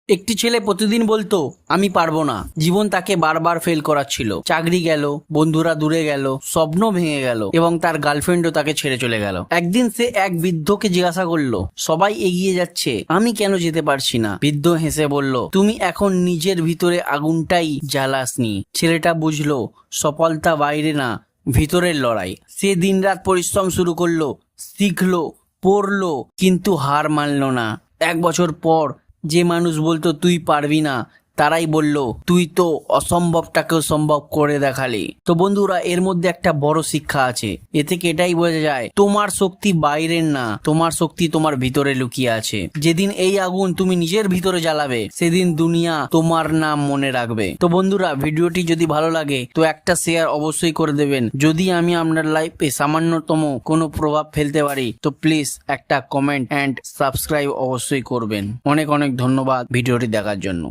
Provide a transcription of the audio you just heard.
একটি ছেলে প্রতিদিন বলতো আমি পারবো না। জীবন তাকে বারবার ফেল করাচ্ছিল। চাকরি গেল, বন্ধুরা দূরে গেল, স্বপ্ন ভেঙে গেল এবং তার গার্লফ্রেন্ডও তাকে ছেড়ে চলে গেল। একদিন সে এক বৃদ্ধকে জিজ্ঞাসা করলো, সবাই এগিয়ে যাচ্ছে, আমি কেন যেতে পারছি না? বৃদ্ধ হেসে বলল, তুমি এখন নিজের ভিতরে আগুনটাই জ্বালাসনি। ছেলেটা বুঝলো সফলতা বাইরে না, ভিতরের লড়াই। সে দিনরাত পরিশ্রম শুরু করলো, শিখলো, পড়লো, কিন্তু হার মানলো না। 1 বছর পর যে মানুষ বলতো তুই পারবি না, তারাই বলল তুই তো অসম্ভবটাকেও সম্ভব করে দেখালি। তো বন্ধুরা, এর মধ্যে একটা বড় শিক্ষা আছে। এ থেকে এটাই বোঝা যায় তোমার শক্তি বাইরের না, তোমার শক্তি তোমার ভিতরে লুকিয়ে আছে। যেদিন এই আগুন তুমি নিজের ভিতরে জ্বালাবে, সেদিন দুনিয়া তোমার নাম মনে রাখবে। তো বন্ধুরা, ভিডিওটি যদি ভালো লাগে তো একটা শেয়ার অবশ্যই করে দেবেন। যদি আমি আপনার লাইফে সামান্যতম কোনো প্রভাব ফেলতে পারি তো প্লিজ একটা কমেন্ট অ্যান্ড সাবস্ক্রাইব অবশ্যই করবেন। অনেক অনেক ধন্যবাদ ভিডিওটি দেখার জন্য।